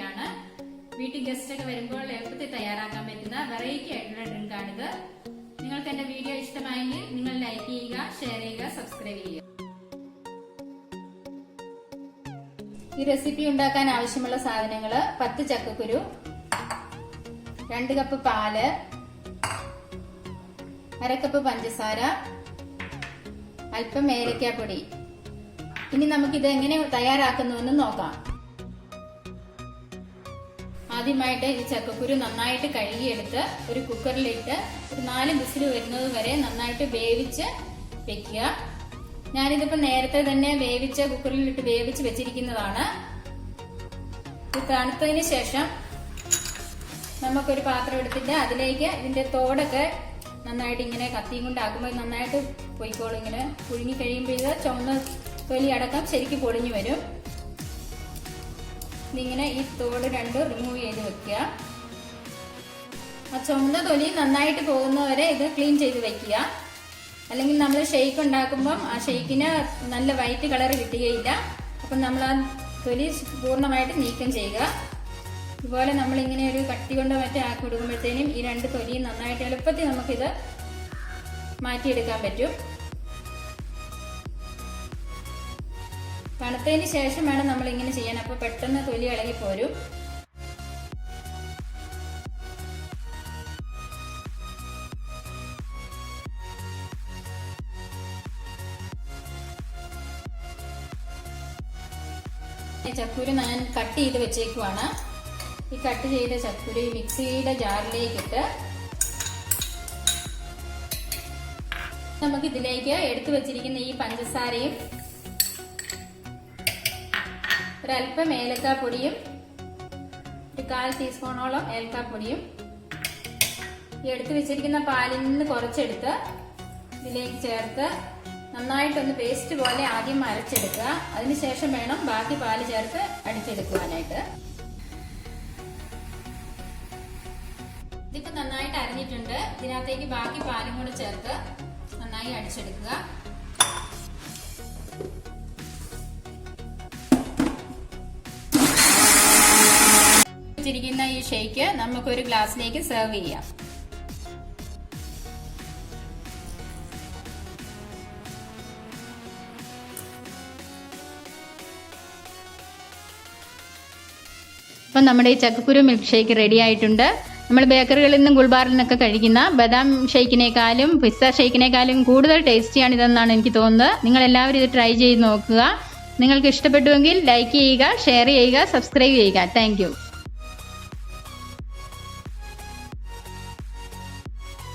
ആണ്. വീട്ടിൽ ഗസ്റ്റ് ഒക്കെ വരുമ്പോൾ എളുപ്പത്തിൽ തയ്യാറാക്കാൻ പറ്റുന്ന വെറൈറ്റി ആയിട്ടുള്ള ഡ്രിങ്ക് ആണിത്. നിങ്ങൾക്ക് എന്റെ വീഡിയോ ഇഷ്ടമായെങ്കിൽ നിങ്ങൾ ലൈക്ക് ചെയ്യുക, ഷെയർ ചെയ്യുക, സബ്സ്ക്രൈബ് ചെയ്യുക. ഈ റെസിപ്പി ഉണ്ടാക്കാൻ ആവശ്യമുള്ള സാധനങ്ങൾ: 10 ചക്കക്കുരു, 2 കപ്പ് പാല്, 1/2 കപ്പ് പഞ്ചസാര, അല്പം ഏലക്കാപ്പൊടി. ഇനി നമുക്കിത് എങ്ങനെ തയ്യാറാക്കുന്നുവെന്ന് നോക്കാം. ആദ്യമായിട്ട് ഈ ചക്കക്കുരു നന്നായിട്ട് കഴുകിയെടുത്ത് ഒരു കുക്കറിലിട്ട് ഒരു 4 വിസിൽ വരുന്നത് വരെ നന്നായിട്ട് വേവിച്ച് വെക്കുക. ഞാനിതിപ്പോ നേരത്തെ തന്നെ കുക്കറിലിട്ട് വേവിച്ച് വെച്ചിരിക്കുന്നതാണ്. ഇത് തണുത്തതിന് ശേഷം നമുക്കൊരു പാത്രം എടുത്തിട്ട് അതിലേക്ക് ഇതിന്റെ തോടൊക്കെ നന്നായിട്ട് ഇങ്ങനെ കത്തിയും കൊണ്ടാക്കുമ്പോൾ നന്നായിട്ട് പൊയ്ക്കോളും. ഇങ്ങനെ പുഴുങ്ങി കഴിയുമ്പോൾ ഇത് ചുവന്ന തൊലി അടക്കം ശരിക്കും പൊടിഞ്ഞു വരും. ഇതിങ്ങനെ ഈ തോട് 2 റിമൂവ് ചെയ്ത് വെക്കുക. ആ ചുവന്ന തൊലി നന്നായിട്ട് പോകുന്നവരെ ഇത് ക്ലീൻ ചെയ്ത് വെക്കുക. അല്ലെങ്കിൽ നമ്മൾ ഷെയ്ക്ക് ഉണ്ടാക്കുമ്പം ആ ഷെയ്ക്കിന് നല്ല വൈറ്റ് കളർ കിട്ടുകയില്ല. അപ്പം നമ്മൾ ആ തൊലി പൂർണ്ണമായിട്ട് നീക്കം ചെയ്യുക. ഇതുപോലെ നമ്മളിങ്ങനെ ഒരു കട്ടി കൊണ്ട് മറ്റേ ആക്കി കൊടുക്കുമ്പോഴത്തേനും ഈ 2 തൊലിയും നന്നായിട്ട് എളുപ്പത്തിൽ നമുക്കിത് മാറ്റിയെടുക്കാൻ പറ്റും. തണുത്തതിന് ശേഷം വേണം നമ്മൾ ഇങ്ങനെ ചെയ്യാൻ. അപ്പോൾ പെട്ടെന്ന് തൊലി ഇളകി പോരും. ചക്കുരു ഞാൻ കട്ട് ചെയ്ത് വെച്ചേക്കുവാണ്. ഈ കട്ട് ചെയ്ത ചക്കുരു മിക്സിയുടെ ജാറിലേക്കിട്ട് നമുക്ക് ഇതിലേക്ക് എടുത്തു വെച്ചിരിക്കുന്ന ഈ പഞ്ചസാരയും ഒരല്പം ഏലക്കാപ്പൊടിയും, ഒരു 1/4 ടീസ്പൂണോളം ഏലക്കാപ്പൊടിയും, ഈ എടുത്തു വെച്ചിരിക്കുന്ന പാലിൽ നിന്ന് കുറച്ചെടുത്ത് ഇതിലേക്ക് ചേർത്ത് നന്നായിട്ടൊന്ന് പേസ്റ്റ് പോലെ ആദ്യം അരച്ചെടുക്കുക. അതിനുശേഷം വേണം ബാക്കി പാല് ചേർത്ത് അടിച്ചെടുക്കുവാനായിട്ട്. ഇതിപ്പോ നന്നായിട്ട് അരിഞ്ഞിട്ടുണ്ട്. ഇതിനകത്തേക്ക് ബാക്കി പാലും കൂടെ ചേർത്ത് നന്നായി അടിച്ചെടുക്കുക. വെച്ചിരിക്കുന്ന ഈ ഷേക്ക് നമുക്കൊരു ഗ്ലാസ്സിലേക്ക് സെർവ് ചെയ്യാം. അപ്പം നമ്മുടെ ഈ ചക്കക്കുരു മിൽക്ക് ഷേക്ക് റെഡി ആയിട്ടുണ്ട്. നമ്മൾ ബേക്കറികളിൽ നിന്നും ഗുൾബാറിൽ നിന്നൊക്കെ കഴിക്കുന്ന ബദാം ഷേക്കിനേക്കാളും പിസ്ത ഷേക്കിനേക്കാളും കൂടുതൽ ടേസ്റ്റിയാണ് ഇതെന്നാണ് എനിക്ക് തോന്നുന്നത്. നിങ്ങൾ എല്ലാവരും ഇത് ട്രൈ ചെയ്ത് നോക്കുക. നിങ്ങൾക്ക് ഇഷ്ടപ്പെട്ടുവെങ്കിൽ ലൈക്ക് ചെയ്യുക, ഷെയർ ചെയ്യുക, സബ്സ്ക്രൈബ് ചെയ്യുക. താങ്ക്